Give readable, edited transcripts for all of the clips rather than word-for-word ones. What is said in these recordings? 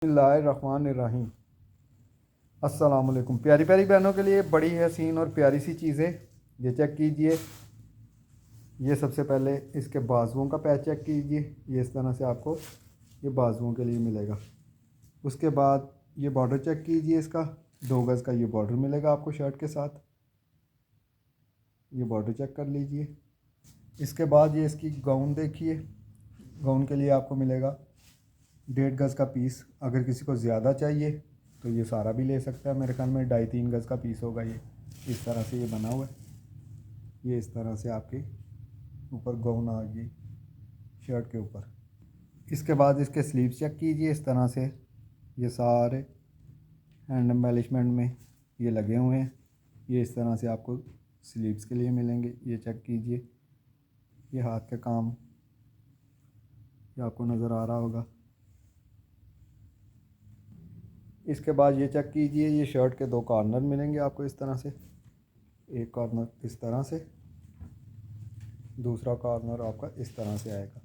बिस्मिल्लाहिर्रहमानिर्रहीम। अस्सलाम वालेकुम। प्यारी प्यारी बहनों के लिए बड़ी हसीन और प्यारी सी चीज़ें ये चेक कीजिए। ये सबसे पहले इसके बाजुओं का पैच चेक कीजिए। ये इस तरह से आपको ये बाजुओं के लिए मिलेगा। उसके बाद ये बॉर्डर चेक कीजिए। इसका 2 गज़ का ये बॉर्डर मिलेगा आपको शर्ट के साथ। ये बॉर्डर चेक कर लीजिए। इसके बाद ये इसकी गाउन देखिए। गाउन के लिए आपको मिलेगा 1.5 गज़ का पीस। अगर किसी को ज़्यादा चाहिए तो ये सारा भी ले सकता है। मेरे ख्याल में 2.5-3 गज़ का पीस होगा। ये इस तरह से ये बना हुआ है। ये इस तरह से आपके ऊपर गाउन आ गई शर्ट के ऊपर। इसके बाद इसके स्लीव्स चेक कीजिए। इस तरह से ये सारे हैंड एम्बेलिशमेंट में ये लगे हुए हैं। ये इस तरह से आपको स्लीव्स के लिए मिलेंगे। ये चेक कीजिए। ये हाथ का काम ये आपको नज़र आ रहा होगा। इसके बाद ये चेक कीजिए। ये शर्ट के 2 कॉर्नर मिलेंगे आपको इस तरह से। एक कॉर्नर इस तरह से, दूसरा कॉर्नर आपका इस तरह से आएगा।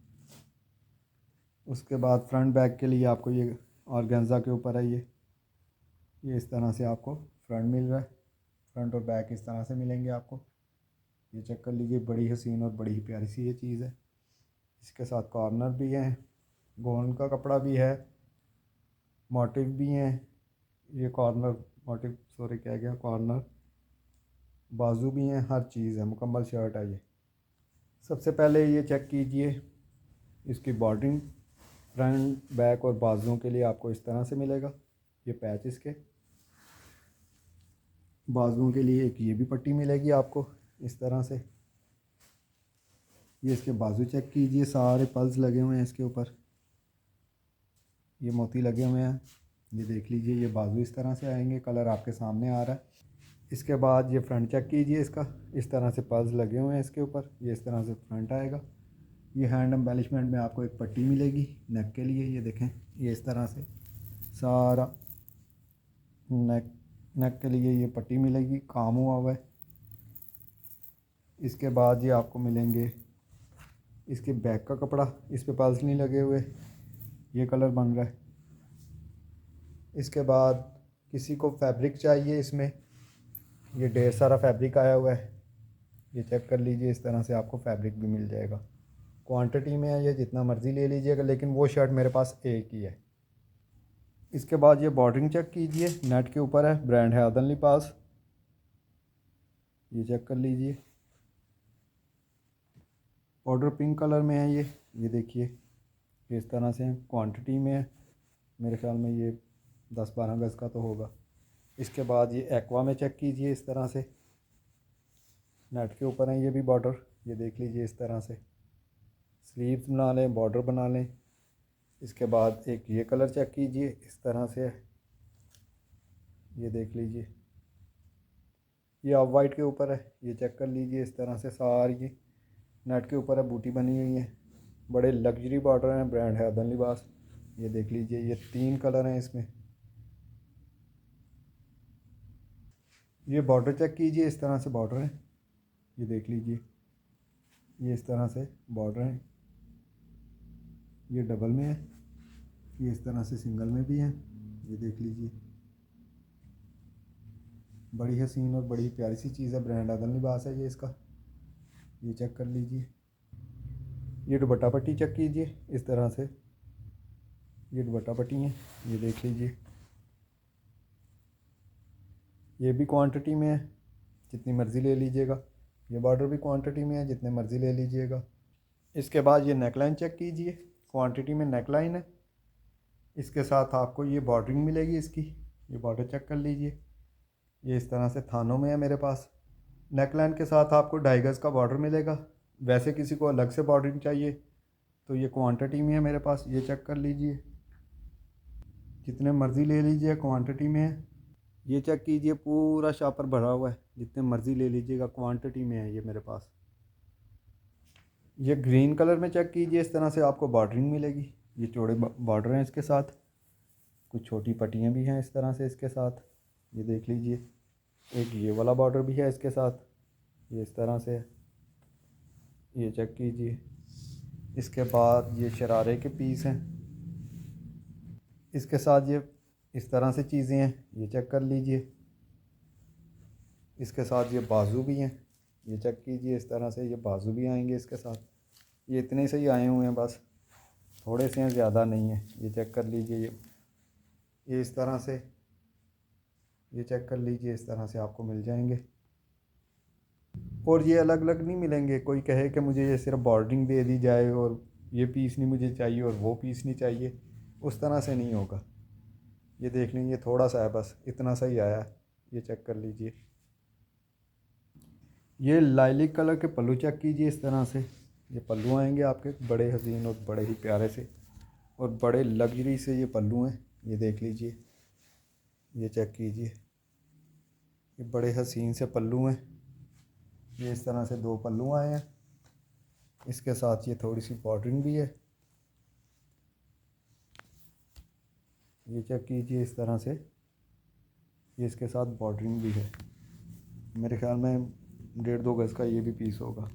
उसके बाद फ्रंट बैक के लिए आपको ये ऑर्गेन्जा के ऊपर है। ये इस तरह से आपको फ्रंट मिल रहा है। फ्रंट और बैक इस तरह से मिलेंगे आपको। ये चेक कर लीजिए। बड़ी हसीन और बड़ी ही प्यारी सी ये चीज़ है। इसके साथ कॉर्नर भी हैं, गोंद का कपड़ा भी है, मोटिव भी हैं। ये कॉर्नर मोटिव सॉरी क्या गया कॉर्नर बाजू भी हैं। हर चीज़ है, मुकम्मल शर्ट है ये। सबसे पहले ये चेक कीजिए। इसकी बॉर्डरिंग फ्रंट बैक और बाजुओं के लिए आपको इस तरह से मिलेगा। ये पैच इसके बाजुओं के लिए एक ये भी पट्टी मिलेगी आपको इस तरह से। ये इसके बाजू चेक कीजिए। सारे पल्स लगे हुए हैं इसके ऊपर। ये मोती लगे हुए हैं। ये देख लीजिए। ये बाजू इस तरह से आएंगे। कलर आपके सामने आ रहा है। इसके बाद ये फ्रंट चेक कीजिए। इसका इस तरह से पल्स लगे हुए हैं इसके ऊपर। ये इस तरह से फ्रंट आएगा। ये हैंड एम्बेलिशमेंट में आपको एक पट्टी मिलेगी नेक के लिए। ये देखें। ये इस तरह से सारा नेक नेक के लिए ये पट्टी मिलेगी, काम हुआ है। इसके बाद ये आपको मिलेंगे इसके बैक का कपड़ा। इस पे पल्स नहीं लगे हुए, ये कलर बन रहा है। इसके बाद किसी को फैब्रिक चाहिए, इसमें ये ढेर सारा फैब्रिक आया हुआ है। ये चेक कर लीजिए। इस तरह से आपको फैब्रिक भी मिल जाएगा। क्वांटिटी में है ये, जितना मर्ज़ी ले लीजिएगा, लेकिन वो शर्ट मेरे पास एक ही है। इसके बाद ये बॉर्डरिंग चेक कीजिए। नेट के ऊपर है, ब्रांड है अदन लिबास। ये चेक कर लीजिए। बॉर्डर पिंक कलर में है ये देखिए। इस तरह से क्वांटिटी में है। मेरे ख्याल में ये 10-12 गज़ का तो होगा। इसके बाद ये एक्वा में चेक कीजिए। इस तरह से नेट के ऊपर है ये भी बॉर्डर। ये देख लीजिए। इस तरह से स्लीव्स बना लें, बॉर्डर बना लें। इसके बाद एक ये कलर चेक कीजिए। इस तरह से ये देख लीजिए। ये ऑफ वाइट के ऊपर है। ये चेक कर लीजिए। इस तरह से सारी नेट के ऊपर है, बूटी बनी हुई है। बड़े लग्जरी बॉर्डर हैं, ब्रांड है अदन लिबास। ये देख लीजिए। ये 3 कलर हैं इसमें। ये बॉर्डर चेक कीजिए। इस तरह से बॉर्डर है। ये देख लीजिए। ये इस तरह से बॉर्डर है। ये डबल में है। ये इस तरह से सिंगल में भी है। ये देख लीजिए। बड़ी हसीन और बड़ी प्यारी सी चीज़ है, ब्रांड अदन लिबास है ये इसका। ये चेक कर लीजिए। ये दुपट्टा पट्टी चेक कीजिए। इस तरह से ये दुपट्टा पट्टी है। ये देख लीजिए। ये भी क्वांटिटी में है, जितनी मर्ज़ी ले लीजिएगा। ये बॉर्डर भी क्वांटिटी में है, जितने मर्ज़ी ले लीजिएगा। इसके बाद ये नेकलाइन चेक कीजिए। क्वांटिटी में नेकलाइन है। इसके साथ आपको ये बॉर्डरिंग मिलेगी इसकी। ये बॉर्डर चेक कर लीजिए। ये इस तरह से थानों में है मेरे पास। नेकलाइन के साथ आपको 2.5 गज़ का बॉर्डर मिलेगा। वैसे किसी को अलग से बॉर्डरिंग चाहिए तो ये क्वांटिटी में है मेरे पास। ये चेक कर लीजिए। जितने मर्ज़ी ले लीजिए, क्वांटिटी में है। ये चेक कीजिए। पूरा शॉपर भरा हुआ है, जितने मर्ज़ी ले लीजिएगा, क्वांटिटी में है ये मेरे पास। ये ग्रीन कलर में चेक कीजिए। इस तरह से आपको बॉर्डरिंग मिलेगी। ये चौड़े बॉर्डर हैं इसके साथ। कुछ छोटी पट्टियाँ भी हैं इस तरह से इसके साथ। ये देख लीजिए। एक ये वाला बॉर्डर भी है इसके साथ। ये इस तरह से है। ये चेक कीजिए। इसके बाद ये शरारे के पीस हैं। इसके साथ ये इस तरह से चीज़ें हैं, ये चेक कर लीजिए। इसके साथ ये बाजू भी हैं, ये चेक कीजिए। इस तरह से ये बाजू भी आएंगे इसके साथ। ये इतने से ही आए हुए हैं, बस थोड़े से हैं, ज़्यादा नहीं है। ये चेक कर लीजिए। ये इस तरह से, ये चेक कर लीजिए, इस तरह से आपको मिल जाएंगे। और ये अलग अलग नहीं मिलेंगे। कोई कहे कि मुझे ये सिर्फ बॉर्डरिंग दे दी जाए और ये पीस नहीं मुझे चाहिए और वो पीस नहीं चाहिए, उस तरह से नहीं होगा। ये देख लीजिए, थोड़ा सा है, बस इतना सा ही आया है। ये चेक कर लीजिए। ये लाइलिक कलर के पल्लू चेक कीजिए। इस तरह से ये पल्लू आएंगे आपके, बड़े हसीन और बड़े ही प्यारे से और बड़े लग्जरी से ये पल्लू हैं। ये देख लीजिए, ये चेक कीजिए। ये बड़े हसीन से पल्लू हैं। ये इस तरह से 2 पल्लू आए हैं। इसके साथ ये थोड़ी सी बॉर्डरिंग भी है। ये चेक कीजिए, इस तरह से ये इसके साथ बॉर्डरिंग भी है। मेरे ख्याल में 1.5-2 गज़ का ये भी पीस होगा।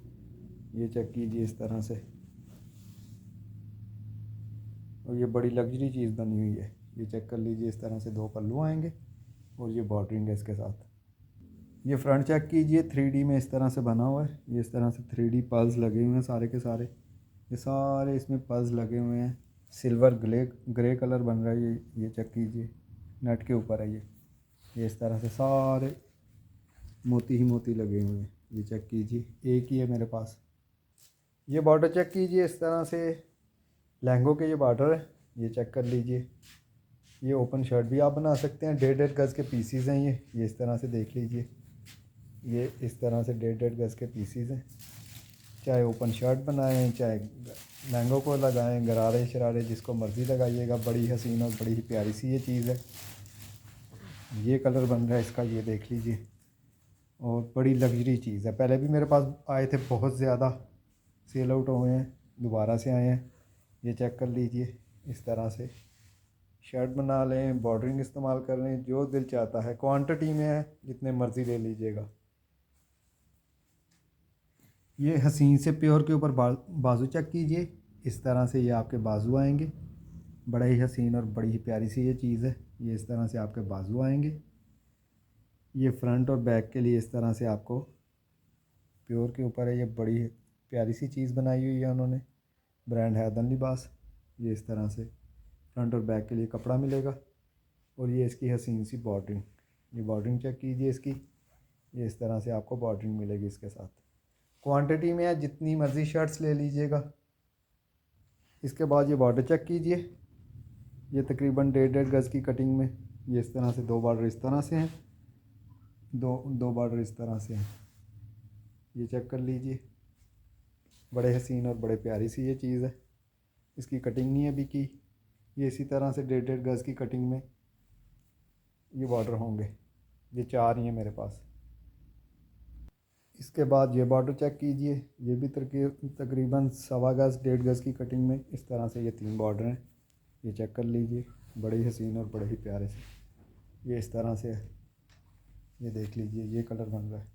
ये चेक कीजिए, इस तरह से। और ये बड़ी लग्जरी चीज़ बनी हुई है। ये चेक कर लीजिए, इस तरह से 2 पल्लू आएंगे और ये बॉर्डरिंग है इसके साथ। ये फ्रंट चेक कीजिए, 3D में इस तरह से बना हुआ है। ये इस तरह से 3D पल्स लगे हुए हैं सारे के सारे। ये सारे इसमें पल्स लगे हुए हैं। सिल्वर ग्रे कलर बन रहा है। ये चेक कीजिए, नेट के ऊपर है ये इस तरह से सारे मोती ही मोती लगे हुए हैं। ये चेक कीजिए, एक ही है मेरे पास। ये बॉर्डर चेक कीजिए, इस तरह से लहंगों के ये बॉर्डर है। ये चेक कर लीजिए। ये ओपन शर्ट भी आप बना सकते हैं। 1.5 गज़ के पीसीज हैं ये इस तरह से देख लीजिए। ये इस तरह से 1.5 गज़ के पीसीज हैं। चाहे ओपन शर्ट बनाएं, चाहे लहंगों को लगाएं, गरारे शरारे जिसको मर्ज़ी लगाइएगा। बड़ी हसीन और बड़ी ही प्यारी सी ये चीज़ है। ये कलर बन रहा है इसका, ये देख लीजिए। और बड़ी लग्जरी चीज़ है। पहले भी मेरे पास आए थे, बहुत ज़्यादा सेल आउट हुए हैं, दोबारा से आए हैं। ये चेक कर लीजिए, इस तरह से शर्ट बना लें, बॉर्डरिंग इस्तेमाल कर लें, जो दिल चाहता है। क्वांटिटी में है, जितने मर्ज़ी ले लीजिएगा। ये हसीन से प्योर के ऊपर बाजू चेक कीजिए। इस तरह से ये आपके बाजू आएंगे। बड़ा ही हसीन और बड़ी ही प्यारी सी ये चीज़ है। ये इस तरह से आपके बाजू आएंगे। ये फ्रंट और बैक के लिए इस तरह से आपको प्योर के ऊपर है। ये बड़ी प्यारी सी चीज़ बनाई हुई है उन्होंने। ब्रांड है अदन लिबास। ये इस तरह से फ्रंट और बैक के लिए कपड़ा मिलेगा। और ये इसकी हसीन सी बॉर्डरिंग, ये बॉर्डरिंग चेक कीजिए इसकी। ये इस तरह से आपको बॉर्डरिंग मिलेगी इसके साथ। क्वांटिटी में है, जितनी मर्ज़ी शर्ट्स ले लीजिएगा। इसके बाद ये बॉर्डर चेक कीजिए। ये तकरीबन 1.5 गज़ की कटिंग में ये इस तरह से 2 बॉर्डर इस तरह से हैं, दो बॉर्डर इस तरह से हैं। ये चेक कर लीजिए। बड़े हसीन और बड़े प्यारी सी ये चीज़ है। इसकी कटिंग नहीं अभी की। ये इसी तरह से 1.5 गज़ की कटिंग में ये बॉर्डर होंगे। ये 4 ही हैं मेरे पास। इसके बाद ये बॉर्डर चेक कीजिए। ये भी तकरीबन 1.25 गज़ 1.5 गज़ की कटिंग में इस तरह से ये 3 बॉर्डर हैं। ये चेक कर लीजिए, बड़े ही हसीन और बड़े ही प्यारे से। ये इस तरह से है, ये देख लीजिए। ये कलर बन रहा है।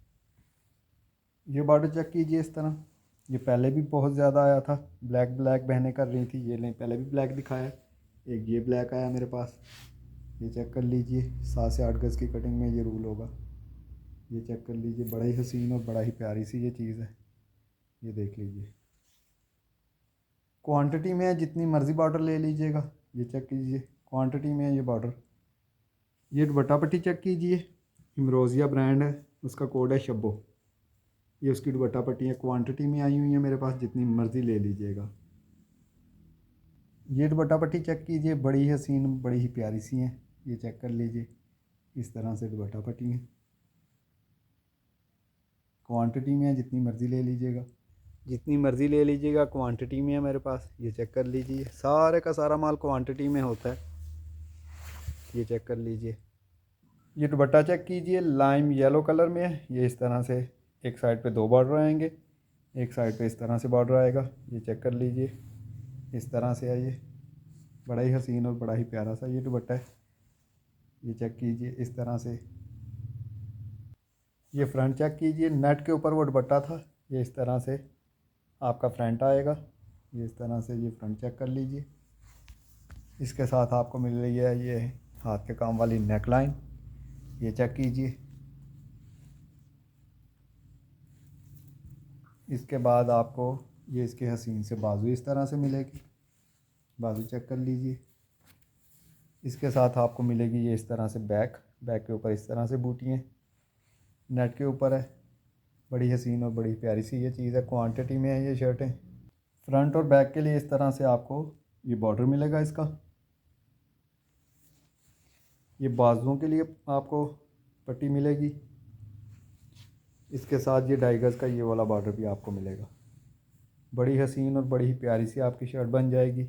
ये बॉर्डर चेक कीजिए इस तरह। ये पहले भी बहुत ज़्यादा आया था। ब्लैक बहनें कर रही थी। ये नहीं, पहले भी ब्लैक दिखाया। एक ये ब्लैक आया मेरे पास। ये चेक कर लीजिए। 7 से 8 गज़ की कटिंग में ये रूल होगा। ये चेक कर लीजिए, बड़ा ही हसीन और बड़ा ही प्यारी सी ये चीज़ है। ये देख लीजिए। क्वांटिटी में है, जितनी मर्ज़ी बॉर्डर ले लीजिएगा। ये चेक कीजिए, क्वांटिटी में है ये बॉर्डर। ये दुपट्टा पट्टी चेक कीजिए। इमरोज़िया ब्रांड है, उसका कोड है शब्बो। ये उसकी दुपट्टा पट्टी है, क्वांटिटी में आई हुई है मेरे पास, जितनी मर्ज़ी ले लीजिएगा। ये दुपट्टा पट्टी चेक कीजिए, बड़ी ही हसीन बड़ी ही प्यारी सी हैं। ये चेक कर लीजिए, इस तरह से दुपट्टा पट्टी है। क्वांटिटी में है, जितनी मर्ज़ी ले लीजिएगा। जितनी मर्ज़ी ले लीजिएगा, क्वांटिटी में है मेरे पास। ये चेक कर लीजिए, सारे का सारा माल क्वांटिटी में होता है। ये चेक कर लीजिए। ये दुपट्टा चेक कीजिए, लाइम येलो कलर में है। ये इस तरह से एक साइड पे 2 बॉर्डर आएंगे, एक साइड पे इस तरह से बॉर्डर आएगा। ये चेक कर लीजिए, इस तरह से है ये। बड़ा ही हसीन और बड़ा ही प्यारा सा ये दुपट्टा है। ये चेक कीजिए, इस तरह से। ये फ्रंट चेक कीजिए, नेट के ऊपर वो दुपट्टा था। ये इस तरह से आपका फ्रंट आएगा। ये इस तरह से ये फ्रंट चेक कर लीजिए। इसके साथ आपको मिल रही है ये हाथ के काम वाली नेक लाइन, ये चेक कीजिए। इसके बाद आपको ये इसके हसीन से बाजू इस तरह से मिलेगी, बाजू चेक कर लीजिए। इसके साथ आपको मिलेगी ये इस तरह से बैक के ऊपर इस तरह से बूटियाँ नेट के ऊपर है। बड़ी हसीन और बड़ी प्यारी सी ये चीज़ है, क्वांटिटी में है ये शर्टें। फ्रंट और बैक के लिए इस तरह से आपको ये बॉर्डर मिलेगा इसका। ये बाजुओं के लिए आपको पट्टी मिलेगी। इसके साथ ये 2.5 गज का ये वाला बॉर्डर भी आपको मिलेगा। बड़ी हसीन और बड़ी ही प्यारी सी आपकी शर्ट बन जाएगी।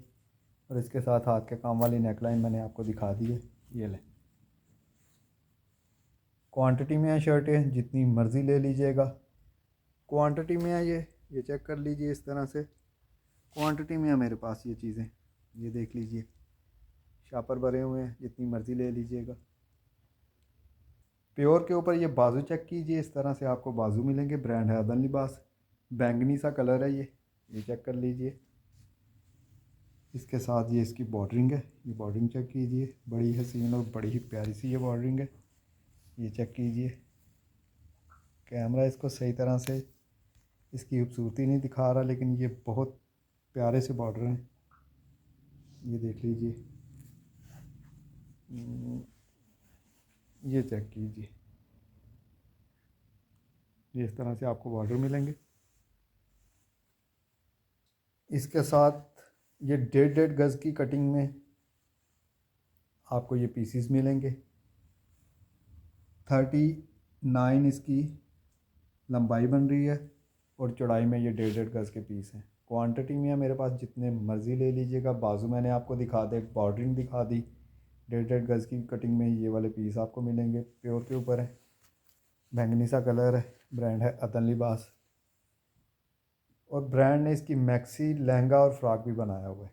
और इसके साथ हाथ के काम वाली नेकलाइन मैंने आपको दिखा दी है, ये लें। क्वांटिटी में है शर्टें, जितनी मर्ज़ी ले लीजिएगा। क्वांटिटी में है ये चेक कर लीजिए इस तरह से। क्वांटिटी में है मेरे पास ये चीज़ें, ये देख लीजिए, शापर भरे हुए हैं, जितनी मर्ज़ी ले लीजिएगा। प्योर के ऊपर ये बाजू चेक कीजिए, इस तरह से आपको बाजू मिलेंगे। ब्रांड है अदन लिबास, बैंगनी सा कलर है ये चेक कर लीजिए। इसके साथ ये इसकी बॉर्डरिंग है, ये बॉर्डरिंग चेक कीजिए, बड़ी हसीन और बड़ी ही प्यारी सी ये बॉर्डरिंग है, ये चेक कीजिए। कैमरा इसको सही तरह से इसकी खूबसूरती नहीं दिखा रहा, लेकिन ये बहुत प्यारे से बॉर्डर हैं, ये देख लीजिए। ये चेक कीजिए, ये इस तरह से आपको बॉर्डर मिलेंगे। इसके साथ ये 1.5 गज़ की कटिंग में आपको ये पीसीस मिलेंगे। 39 इसकी लंबाई बन रही है और चौड़ाई में ये 1.5 गज़ के पीस हैं। क्वांटिटी में है मेरे पास, जितने मर्ज़ी ले लीजिएगा। बाजू मैंने आपको दिखा दे, बॉर्डरिंग दिखा दी। 1.5 गज़ की कटिंग में ये वाले पीस आपको मिलेंगे। प्योर के ऊपर है, बैंगनी सा कलर है, ब्रांड है अदन लिबास। और ब्रांड ने इसकी मैक्सी, लहंगा और फ्रॉक भी बनाया हुआ है।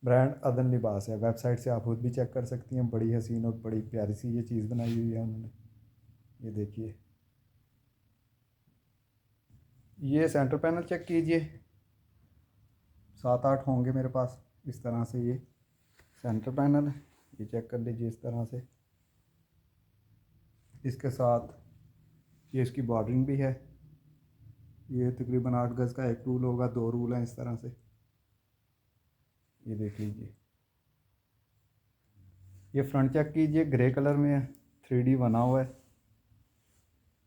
ब्रांड अदन लिबास है, वेबसाइट से आप खुद भी चेक कर सकती हैं। बड़ी हसीन और बड़ी प्यारी सी ये चीज़ बनाई हुई है उन्होंने, ये देखिए। ये सेंटर पैनल चेक कीजिए, 7-8 होंगे मेरे पास। इस तरह से ये सेंटर पैनल है, ये चेक कर लीजिए इस तरह से। इसके साथ ये इसकी बॉर्डरिंग भी है। ये तकरीबन 8 गज़ का एक रूल होगा, 2 रूल हैं इस तरह से, ये देख लीजिए। ये फ्रंट चेक कीजिए, ग्रे कलर में है, 3D बना हुआ है,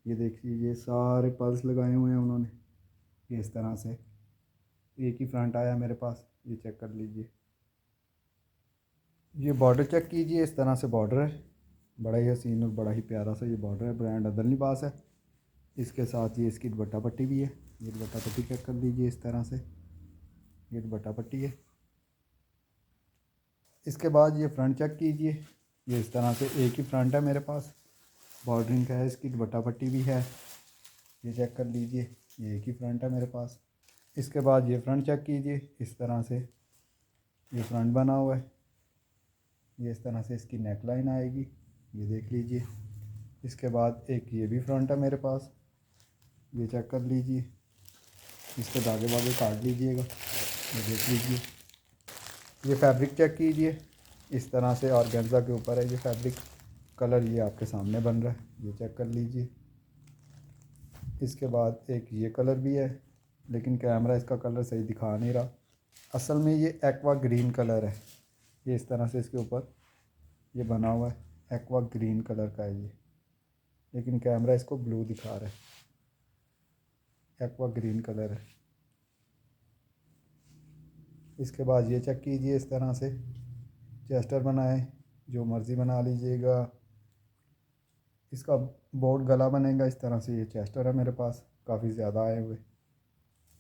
ये देख लीजिए। सारे पल्स लगाए हुए हैं उन्होंने, ये इस तरह से। एक ही फ्रंट आया मेरे पास, ये चेक कर लीजिए। ये बॉर्डर चेक कीजिए, इस तरह से बॉर्डर है, बड़ा ही हसीन और बड़ा ही प्यारा सा ये बॉर्डर है। ब्रांड अदन लिबास है। इसके साथ ये इसकी दुपट्टा पट्टी भी है, ये दुपट्टा पट्टी चेक कर लीजिए इस तरह से, ये दुपट्टा पट्टी है। इसके बाद ये फ्रंट चेक कीजिए, ये इस तरह से एक ही फ्रंट है मेरे पास, बॉर्डरिंग का है, इसकी दुपट्टा पट्टी भी है, ये चेक कर लीजिए। ये एक ही फ्रंट है मेरे पास। इसके बाद ये फ्रंट चेक कीजिए, इस तरह से ये फ्रंट बना हुआ है, ये इस तरह से इसकी नेक लाइन आएगी, ये देख लीजिए। इसके बाद एक ये भी फ्रंट है मेरे पास, ये चेक कर लीजिए। इसके धागे वागे काट लीजिएगा, ये देख लीजिए। ये फैब्रिक चेक कीजिए, इस तरह से ऑर्गेन्जा के ऊपर है ये फैब्रिक। कलर ये आपके सामने बन रहा है, ये चेक कर लीजिए। इसके बाद एक ये कलर भी है, लेकिन कैमरा इसका कलर सही दिखा नहीं रहा। असल में ये एक्वा ग्रीन कलर है, ये इस तरह से इसके ऊपर ये बना हुआ है, एक्वा ग्रीन कलर का है ये, लेकिन कैमरा इसको ब्लू दिखा रहा है। एक्वा ग्रीन कलर है। इसके बाद ये चेक कीजिए, इस तरह से चेस्टर बनाए, जो मर्ज़ी बना लीजिएगा। इसका बोर्ड गला बनेगा, इस तरह से ये चेस्टर है मेरे पास, काफ़ी ज़्यादा आए हुए।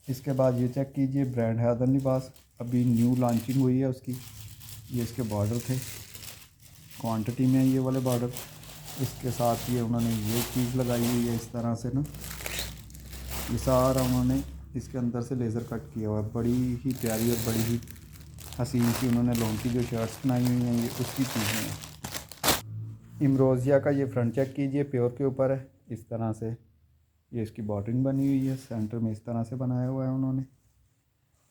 इसके बाद ये चेक कीजिए, ब्रांड है अदन लिबास, अभी न्यू लॉन्चिंग हुई है उसकी। ये इसके बॉर्डर थे, क्वांटिटी में ये वाले बॉर्डर। इसके साथ ये उन्होंने ये चीज़ लगाई हुई है इस तरह से ना, ये सारा उन्होंने इसके अंदर से लेज़र कट किया हुआ है। बड़ी ही प्यारी और बड़ी ही हसीन सी उन्होंने लोन की जो शर्ट्स बनाई हुई हैं, ये उसकी चीज़ें हैं। इमरोज़िया का ये फ्रंट चेक कीजिए, प्योर के ऊपर है, इस तरह से ये इसकी बॉर्डरिंग बनी हुई है, सेंटर में इस तरह से बनाया हुआ है उन्होंने।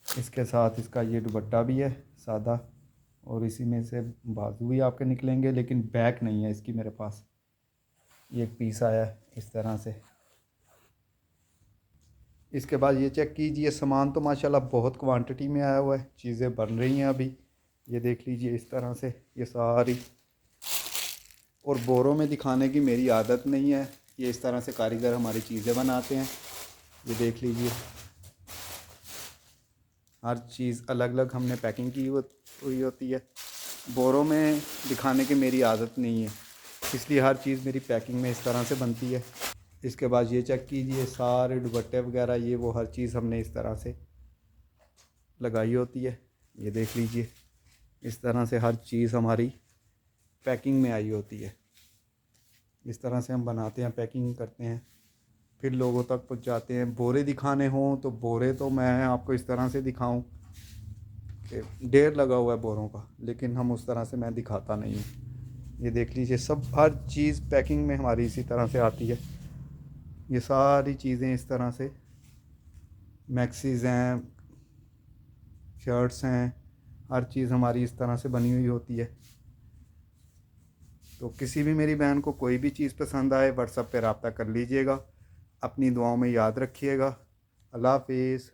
इसके साथ इसका ये दुपट्टा भी है सादा, और इसी में से बाजू भी आपके निकलेंगे, लेकिन बैक नहीं है इसकी मेरे पास। ये एक पीस आया है इस तरह से। इसके बाद ये चेक कीजिए, सामान तो माशाल्लाह बहुत क्वांटिटी में आया हुआ है, चीज़ें बन रही हैं अभी। ये देख लीजिए इस तरह से ये सारी, और बोरों में दिखाने की मेरी आदत नहीं है। ये इस तरह से कारीगर हमारी चीज़ें बनाते हैं। ये देख लीजिए, हर चीज़ अलग अलग हमने पैकिंग की हुई होती है। बोरों में दिखाने की मेरी आदत नहीं है, इसलिए हर चीज़ मेरी पैकिंग में इस तरह से बनती है। इसके बाद ये चेक कीजिए, सारे दुपट्टे वगैरह ये वो हर चीज़ हमने इस तरह से लगाई होती है। ये देख लीजिए, इस तरह से हर चीज़ हमारी पैकिंग में आई होती है। इस तरह से हम बनाते हैं, पैकिंग करते हैं, फिर लोगों तक पहुंचाते हैं। बोरे दिखाने हों तो बोरे तो मैं आपको इस तरह से दिखाऊं कि ढेर लगा हुआ है बोरों का, लेकिन हम उस तरह से मैं दिखाता नहीं हूँ। ये देख लीजिए, सब हर चीज़ पैकिंग में हमारी इसी तरह से आती है। ये सारी चीज़ें इस तरह से, मैक्सीज़ हैं, शर्ट्स हैं, हर चीज़ हमारी इस तरह से बनी हुई होती है। तो किसी भी मेरी बहन को कोई भी चीज़ पसंद आए, व्हाट्सएप पे रब्ता कर लीजिएगा। अपनी दुआओं में याद रखिएगा। अल्लाह हाफिज़।